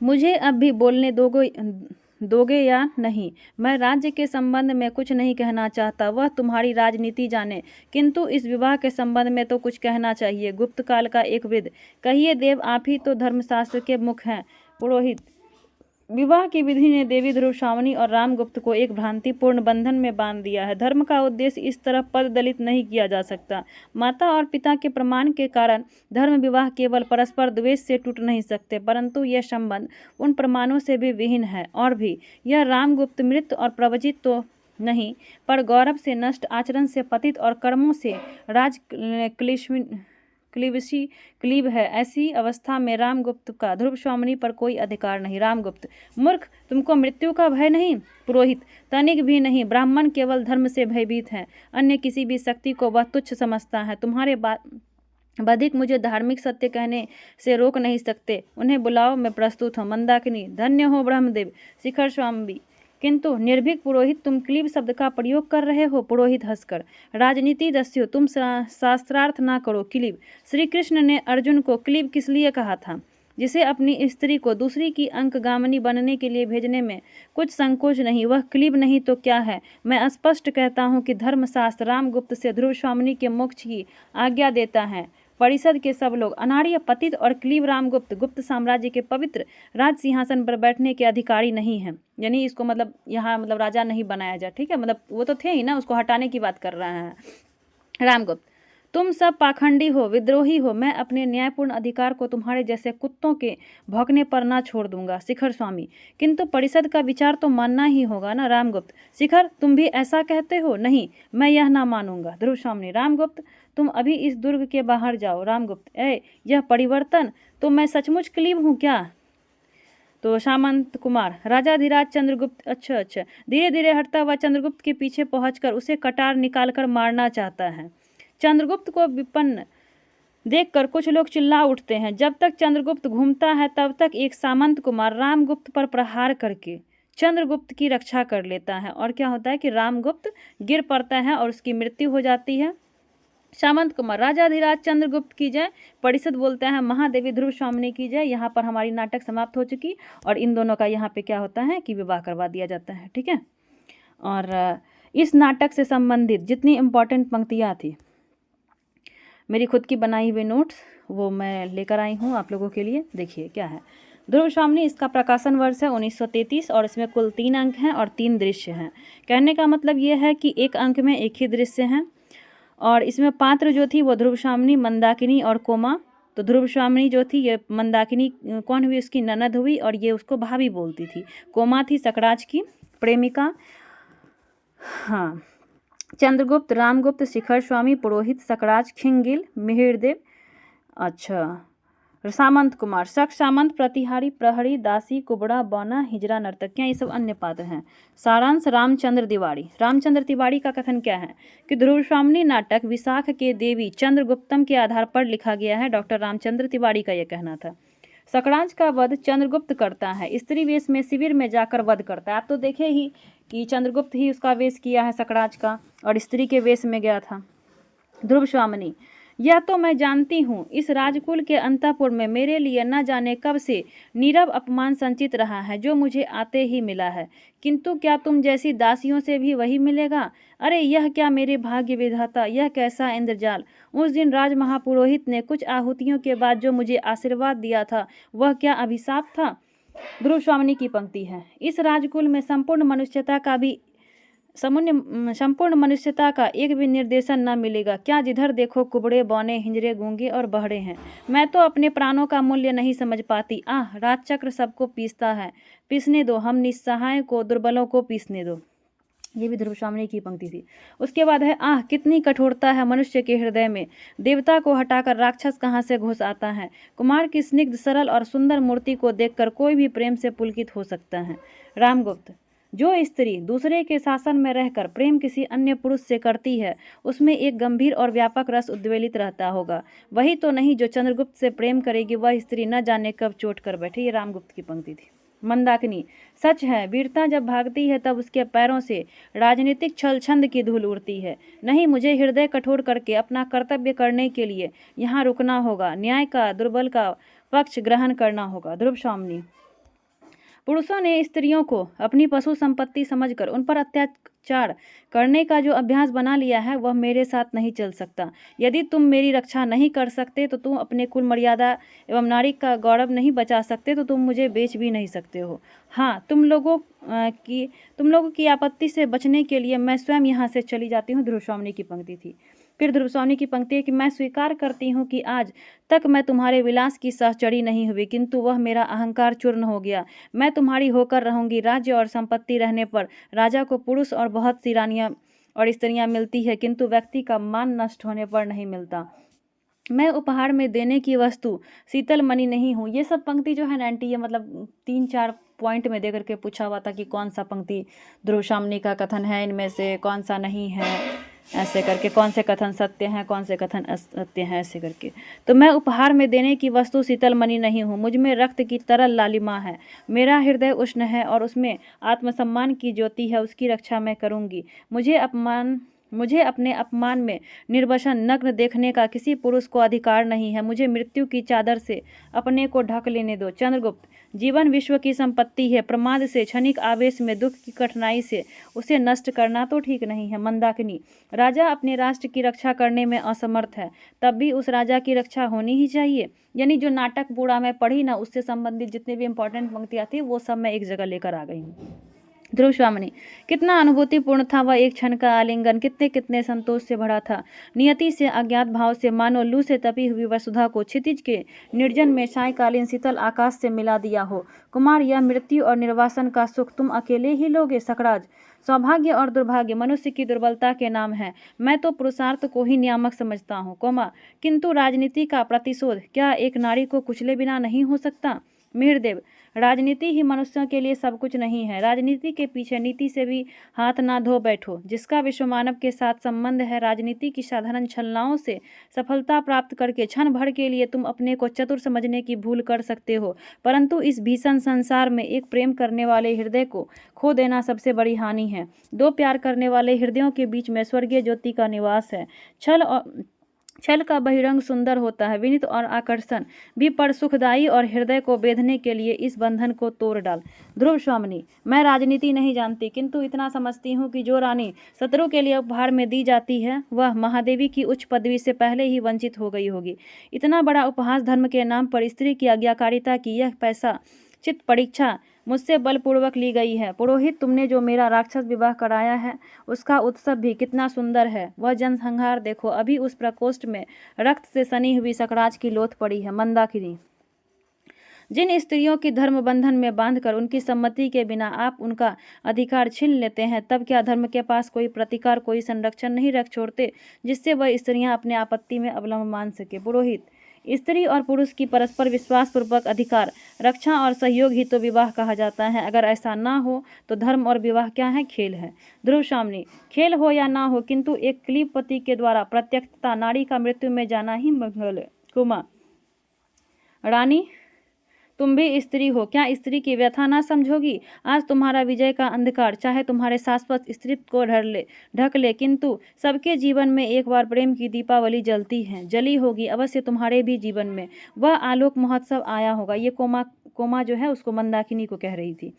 मुझे अब भी बोलने दोगे या नहीं? मैं राज्य के संबंध में कुछ नहीं कहना चाहता, वह तुम्हारी राजनीति जाने, किंतु इस विवाह के संबंध में तो कुछ कहना चाहिए। गुप्त काल का एक वृद्ध, कहिए देव, आप ही तो धर्मशास्त्र के मुख हैं। पुरोहित, विवाह की विधि ने देवी ध्रुवस्वामिनी और रामगुप्त को एक भ्रांतिपूर्ण बंधन में बांध दिया है। धर्म का उद्देश्य इस तरह पद दलित नहीं किया जा सकता। माता और पिता के प्रमाण के कारण धर्म विवाह केवल परस्पर द्वेष से टूट नहीं सकते, परंतु यह संबंध उन प्रमाणों से भी विहीन है। और भी, यह रामगुप्त मृत और प्रवजित तो नहीं, पर गौरव से नष्ट, आचरण से पतित और कर्मों से क्लीब है। ऐसी अवस्था में रामगुप्त का ध्रुवस्वामिनी पर कोई अधिकार नहीं। रामगुप्त, मूर्ख, तुमको मृत्यु का भय नहीं? पुरोहित, तनिक भी नहीं। ब्राह्मण केवल धर्म से भयभीत है, अन्य किसी भी शक्ति को वह तुच्छ समझता है। तुम्हारे बधिक मुझे धार्मिक सत्य कहने से रोक नहीं सकते। उन्हें बुलाओ, मैं प्रस्तुत हूँ। मंदाकिनी, धन्य हो ब्रह्मदेव। शिखर स्वामी, किंतु निर्भीक पुरोहित, तुम क्लीब शब्द का प्रयोग कर रहे हो। पुरोहित हंसकर, राजनीति दस्यु, तुम शास्त्रार्थ ना करो। क्लीब, श्री कृष्ण ने अर्जुन को क्लीब किस लिए कहा था? जिसे अपनी स्त्री को दूसरी की अंकगामिनी बनने के लिए भेजने में कुछ संकोच नहीं, वह क्लीब नहीं तो क्या है? मैं स्पष्ट कहता हूँ कि धर्मशास्त्र रामगुप्त से ध्रुवस्वामिनी के मोक्ष की आज्ञा देता है। परिषद के सब लोग, अनार्य, पतित और क्लीब रामगुप्त गुप्त साम्राज्य के पवित्र राज सिंहासन पर बैठने के अधिकारी नहीं हैं। यानी इसको मतलब यहाँ मतलब राजा नहीं बनाया जाए, ठीक है, मतलब वो तो थे ही ना, उसको हटाने की बात कर रहा है। रामगुप्त, तुम सब पाखंडी हो, विद्रोही हो। मैं अपने न्यायपूर्ण अधिकार को तुम्हारे जैसे कुत्तों के भौंकने पर ना छोड़ दूंगा। शिखर स्वामी, किंतु परिषद का विचार तो मानना ही होगा ना। रामगुप्त, शिखर, तुम भी ऐसा कहते हो? नहीं, मैं यह ना मानूंगा। ध्रुवस्वामिनी, रामगुप्त, तुम अभी इस दुर्ग के बाहर जाओ। रामगुप्त, यह परिवर्तन, तो मैं सचमुच क्लीब हूँ क्या? तो सामंत कुमार, राजाधिराज चंद्रगुप्त, अच्छा, धीरे धीरे हटता हुआ चंद्रगुप्त के पीछे पहुंचकर उसे कटार निकालकर मारना चाहता है। चंद्रगुप्त को विपन्न देखकर कुछ लोग चिल्ला उठते हैं। जब तक चंद्रगुप्त घूमता है तब तक एक सामंत कुमार रामगुप्त पर प्रहार करके चंद्रगुप्त की रक्षा कर लेता है। और क्या होता है कि रामगुप्त गिर पड़ता है और उसकी मृत्यु हो जाती है। सामंत कुमार, राजाधिराज चंद्रगुप्त की जय। परिषद बोलता है महादेवी ध्रुवस्वामिनी की जय। यहाँ पर हमारी नाटक समाप्त हो चुकी और इन दोनों का यहाँ पे क्या होता है कि विवाह करवा दिया जाता है, ठीक है। और इस नाटक से संबंधित जितनी इम्पोर्टेंट पंक्तियाँ थी, मेरी खुद की बनाई हुई नोट्स, वो मैं लेकर आई हूँ आप लोगों के लिए। देखिए क्या है। ध्रुवस्वामिनी, इसका प्रकाशन वर्ष है 1933 और इसमें कुल 3 अंक हैं और 3 दृश्य हैं। कहने का मतलब ये है कि एक अंक में 1 ही दृश्य है और इसमें पात्र जो थी वो ध्रुवस्वामिनी, मंदाकिनी और कोमा, और 2 अंक में 1 ही दृश्य है। कहने का मतलब ये है कि एक अंक में 1 ही दृश्य है और इसमें पात्र जो थी वो ध्रुवस्वामिनी, मंदाकिनी और कोमा, और 2 अंक में 1 ही दृश्य है। कहने का मतलब ये है कि एक अंक में 1 ही दृश्य है और इसमें पात्र जो थी वो ध्रुवस्वामिनी, मंदाकिनी और कोमा, तो ध्रुव स्वामिनी जो थी ये मंदाकिनी कौन हुई, उसकी ननद हुई, और ये उसको भाभी बोलती थी। कोमा थी सकराज की प्रेमिका। हाँ, चंद्रगुप्त, रामगुप्त, शिखर स्वामी, पुरोहित, सकराज, खिंगिल, मिहिरदेव, अच्छा, सामंत कुमार, शक, सामंत, प्रतिहारी, प्रहरी, दासी, कुबड़ा, बौना, हिजरा, नर्तकियां, ये सब अन्य पात्र हैं। सारांश, रामचंद्र तिवारी। रामचंद्र तिवारी का कथन क्या है कि ध्रुव स्वामिनी नाटक विशाख के देवी चंद्रगुप्तम के आधार पर लिखा गया है। डॉक्टर रामचंद्र तिवारी का यह कहना था। सकराज का वध चंद्रगुप्त करता है, स्त्री वेश में शिविर में जाकर वध करता है। आप तो देखे ही कि चंद्रगुप्त ही उसका वेश किया है सकराज का, और स्त्री के वेश में गया था। ध्रुव स्वामिनी, यह तो मैं जानती हूँ, इस राजकुल के अंतःपुर में मेरे लिए न जाने कब से नीरव अपमान संचित रहा है, जो मुझे आते ही मिला है। किंतु क्या तुम जैसी दासियों से भी वही मिलेगा? अरे यह क्या मेरे भाग्य विधाता, यह कैसा इंद्रजाल! उस दिन राज महापुरोहित ने कुछ आहुतियों के बाद जो मुझे आशीर्वाद दिया था, वह क्या अभिशाप था? ध्रुव स्वामिनी की पंक्ति है, इस राजकुल में संपूर्ण मनुष्यता का एक भी निर्देशन न मिलेगा। क्या जिधर देखो कुबड़े, बौने, हिंजरे, गूंगे और बहरे हैं। मैं तो अपने प्राणों का मूल्य नहीं समझ पाती। आह, राजचक्र सबको पीसता है, पीसने दो, हम निस्सहाय को, दुर्बलों को पीसने दो। ये भी ध्रुव स्वामिनी की पंक्ति थी। उसके बाद है, आह कितनी कठोरता है मनुष्य के हृदय में, देवता को हटाकर राक्षस कहाँ से घुस आता है। कुमार की स्निग्ध, सरल और सुंदर मूर्ति को देखकर कोई भी प्रेम से पुलकित हो सकता है। रामगुप्त, जो स्त्री दूसरे के शासन में रहकर प्रेम किसी अन्य पुरुष से करती है, उसमें एक गंभीर और व्यापक रस उद्वेलित रहता होगा। वही तो नहीं जो चंद्रगुप्त से प्रेम करेगी, वह स्त्री न जाने कब चोट कर बैठे। ये रामगुप्त की पंक्ति थी। मंदाकिनी, सच है, वीरता जब भागती है तब उसके पैरों से राजनीतिक छल छंद की धूल उड़ती है। नहीं, मुझे हृदय कठोर करके अपना कर्तव्य करने के लिए यहाँ रुकना होगा, न्याय का, दुर्बल का पक्ष ग्रहण करना होगा। ध्रुव स्वामिनी, पुरुषों ने स्त्रियों को अपनी पशु संपत्ति समझकर उन पर अत्याचार करने का जो अभ्यास बना लिया है, वह मेरे साथ नहीं चल सकता। यदि तुम मेरी रक्षा नहीं कर सकते तो तुम अपने कुल मर्यादा एवं नारी का गौरव नहीं बचा सकते, तो तुम मुझे बेच भी नहीं सकते हो। हाँ, तुम लोगों की आपत्ति से बचने के लिए मैं स्वयं यहाँ से चली जाती हूँ। ध्रुव स्वामिनी की पंक्ति थी। फिर ध्रुव स्वामिनी की पंक्ति है कि मैं स्वीकार करती हूँ कि आज तक मैं तुम्हारे विलास की सहचरी नहीं हुई, किंतु वह मेरा अहंकार चूर्ण हो गया। मैं तुम्हारी होकर रहूंगी। राज्य और संपत्ति रहने पर राजा को पुरुष और बहुत सी रानियां और स्त्रियां मिलती है, किंतु व्यक्ति का मान नष्ट होने पर नहीं मिलता। मैं उपहार में देने की वस्तु शीतल मणि नहीं हूँ। ये सब पंक्ति जो है 90, ये मतलब 3-4 पॉइंट में दे करके पूछा हुआ था कि कौन सा पंक्ति ध्रुव स्वामिनी का कथन है, इनमें से कौन सा नहीं है, ऐसे करके कौन से कथन सत्य हैं, कौन से कथन असत्य हैं, ऐसे करके। तो मैं उपहार में देने की वस्तु शीतल मणि नहीं हूँ, मुझ में रक्त की तरल लालिमा है, मेरा हृदय उष्ण है और उसमें आत्मसम्मान की ज्योति है, उसकी रक्षा मैं करूँगी। मुझे अपने अपमान में निर्वसन नग्न देखने का किसी पुरुष को अधिकार नहीं है। मुझे मृत्यु की चादर से अपने को ढक लेने दो। चंद्रगुप्त, जीवन विश्व की संपत्ति है, प्रमाद से, क्षणिक आवेश में, दुख की कठिनाई से उसे नष्ट करना तो ठीक नहीं है। मंदाकिनी, राजा अपने राष्ट्र की रक्षा करने में असमर्थ है, तब भी उस राजा की रक्षा होनी ही चाहिए। यानी जो नाटक पूरा मैं पढ़ी ना, उससे संबंधित जितने भी इंपॉर्टेंट पंक्तियाँ थी वो सब मैं एक जगह लेकर आ गई हूँ। ध्रुव स्वामिनी, कितना अनुभूतिपूर्ण था वह एक क्षण का आलिंगन, कितने कितने संतोष से भरा था। नियति से अज्ञात भाव से मानो लू से तपी हुई वसुधा को क्षितिज के निर्जन में सायकालीन शीतल आकाश से मिला दिया हो। कुमार, यह मृत्यु और निर्वासन का सुख तुम अकेले ही लोगे। सकराज, सौभाग्य और दुर्भाग्य मनुष्य की दुर्बलता के नाम है। मैं तो पुरुषार्थ को ही नियामक समझता हूँ। कोमा, किंतु राजनीति का प्रतिशोध क्या एक नारी को कुचले बिना नहीं हो सकता। मिहिरदेव, राजनीति ही मनुष्यों के लिए सब कुछ नहीं है। राजनीति के पीछे नीति से भी हाथ ना धो बैठो। जिसका विश्व मानव के साथ संबंध है, राजनीति की साधारण छलनाओं से सफलता प्राप्त करके क्षण भर के लिए तुम अपने को चतुर समझने की भूल कर सकते हो, परंतु इस भीषण संसार में एक प्रेम करने वाले हृदय को खो देना सबसे बड़ी हानि है। दो प्यार करने वाले हृदयों के बीच में स्वर्गीय ज्योति का निवास है। छल का बहिरंग सुंदर होता है, विनीत और आकर्षण भी पर सुखदायी, और हृदय को बेधने के लिए इस बंधन को तोड़ डाल। ध्रुव स्वामिनी, मैं राजनीति नहीं जानती, किंतु इतना समझती हूँ कि जो रानी शत्रु के लिए उपहार में दी जाती है, वह महादेवी की उच्च पदवी से पहले ही वंचित हो गई होगी। इतना बड़ा उपहास धर्म के नाम पर स्त्री की आज्ञाकारिता की यह पैसा चित्त परीक्षा मुझसे बलपूर्वक ली गई है। पुरोहित, तुमने जो मेरा राक्षस विवाह कराया है उसका उत्सव भी कितना सुंदर है। वह जनसंहार देखो, अभी उस प्रकोष्ठ में रक्त से सनी हुई सकराज की लोथ पड़ी है। मंदाकिनी, जिन स्त्रियों की धर्म बंधन में बांधकर उनकी सम्मति के बिना आप उनका अधिकार छीन लेते हैं, तब क्या धर्म के पास कोई प्रतिकार, कोई संरक्षण नहीं रख छोड़ते जिससे वह स्त्रियां अपने आपत्ति में अवलंब मान सके। पुरोहित, स्त्री और पुरुष की परस्पर विश्वासपूर्वक अधिकार, रक्षा और सहयोग ही तो विवाह कहा जाता है। अगर ऐसा ना हो तो धर्म और विवाह क्या है? खेल है। ध्रुवस्वामिनी, खेल हो या ना हो, किंतु एक क्लीब पति के द्वारा प्रत्यक्षता नारी का मृत्यु में जाना ही मंगल है। कुमा, रानी, तुम भी स्त्री हो, क्या स्त्री की व्यथा ना समझोगी? आज तुम्हारा विजय का अंधकार चाहे तुम्हारे शाश्वत स्त्रीत्व को ढक ले, किंतु सबके जीवन में एक बार प्रेम की दीपावली जलती है, जली होगी अवश्य तुम्हारे भी जीवन में। वह आलोक महोत्सव आया होगा। ये कोमा जो है उसको मंदाकिनी को कह रही थी।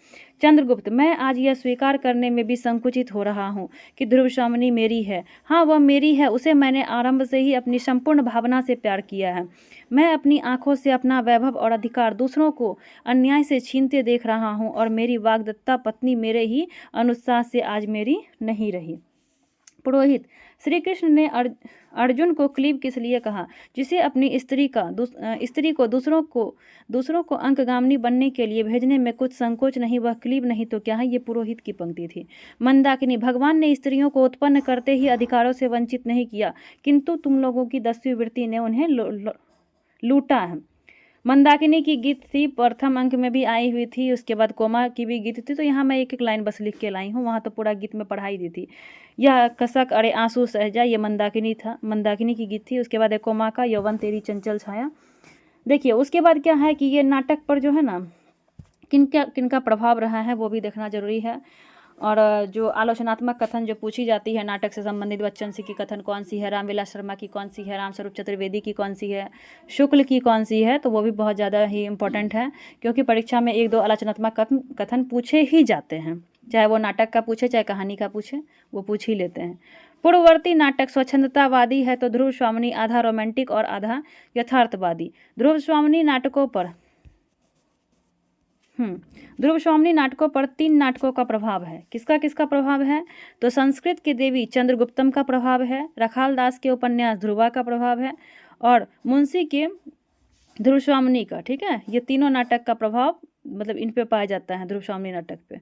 चंद्रगुप्त, मैं आज यह स्वीकार करने में भी संकुचित हो रहा हूँ कि ध्रुवस्वामिनी मेरी है। हाँ, वह मेरी है, उसे मैंने आरंभ से ही अपनी संपूर्ण भावना से प्यार किया है। मैं अपनी आंखों से अपना वैभव और अधिकार दूसरों को अन्याय से छीनते देख रहा हूँ और मेरी वाग्दत्ता पत्नी मेरे ही अनुत्साह से आज मेरी नहीं रही। पुरोहित, श्री कृष्ण ने अर्जुन को क्लीब किस लिए कहा? जिसे अपनी स्त्री को दूसरों को अंकगामिनी बनने के लिए भेजने में कुछ संकोच नहीं, वह क्लीब नहीं तो क्या है? ये पुरोहित की पंक्ति थी। मंदाकिनी, भगवान ने स्त्रियों को उत्पन्न करते ही अधिकारों से वंचित नहीं किया, किंतु तुम लोगों की दस्यु वृत्ति ने उन्हें लूटा है। मंदाकिनी की गीत थी, प्रथम अंक में भी आई हुई थी, उसके बाद कोमा की भी गीत थी, तो यहाँ मैं एक एक लाइन बस लिख के लाई हूँ, वहाँ तो पूरा गीत में पढ़ाई दी थी। यह कसक अरे आंसू सहजा, ये मंदाकिनी की गीत थी। उसके बाद कोमा का यौवन तेरी चंचल छाया। देखिए उसके बाद क्या है कि ये नाटक पर जो है ना किनका प्रभाव रहा है वो भी देखना जरूरी है। और जो आलोचनात्मक कथन जो पूछी जाती है नाटक से संबंधित, बच्चन सिंह की कथन कौन सी है, रामविलास शर्मा की कौन सी है, रामस्वरूप चतुर्वेदी की कौन सी है, शुक्ल की कौन सी है, तो वो भी बहुत ज़्यादा ही इम्पोर्टेंट है, क्योंकि परीक्षा में एक दो आलोचनात्मक कथन पूछे ही जाते हैं, चाहे वो नाटक का पूछे चाहे कहानी का पूछे, वो पूछ ही लेते हैं। पूर्ववर्ती नाटक स्वच्छंदतावादी है तो ध्रुवस्वामिनी आधा रोमांटिक और आधा यथार्थवादी। ध्रुवस्वामिनी नाटकों पर 3 नाटकों का प्रभाव है। किसका किसका प्रभाव है? तो संस्कृत के देवी चंद्रगुप्तम का प्रभाव है, रखाल दास के उपन्यास ध्रुवा का प्रभाव है, और मुंशी के ध्रुवस्वामिनी का। ठीक है, ये तीनों नाटक का प्रभाव मतलब इन पे पाया जाता है, ध्रुवस्वामिनी नाटक पे।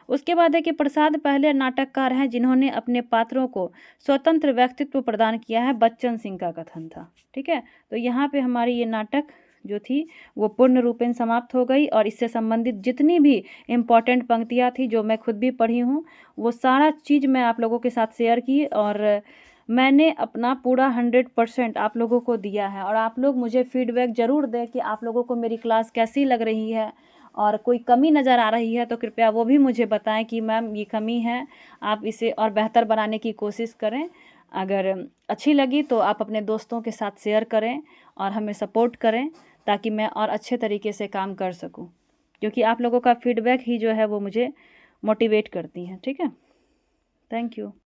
उसके बाद है कि प्रसाद पहले नाटककार हैं जिन्होंने अपने पात्रों को स्वतंत्र व्यक्तित्व प्रदान किया है, बच्चन सिंह का कथन था। ठीक है, तो यहाँ पे हमारी ये नाटक जो थी वो पूर्ण रूपेण समाप्त हो गई, और इससे संबंधित जितनी भी इम्पॉर्टेंट पंक्तियाँ थी जो मैं खुद भी पढ़ी हूँ वो सारा चीज़ मैं आप लोगों के साथ शेयर की, और मैंने अपना पूरा 100% आप लोगों को दिया है। और आप लोग मुझे फीडबैक ज़रूर दें कि आप लोगों को मेरी क्लास कैसी लग रही है, और कोई कमी नज़र आ रही है तो कृपया वो भी मुझे बताएं कि मैम ये कमी है, आप इसे और बेहतर बनाने की कोशिश करें। अगर अच्छी लगी तो आप अपने दोस्तों के साथ शेयर करें और हमें सपोर्ट करें, ताकि मैं और अच्छे तरीके से काम कर सकूं, क्योंकि आप लोगों का फीडबैक ही जो है वो मुझे मोटिवेट करती हैं। ठीक है, थैंक यू।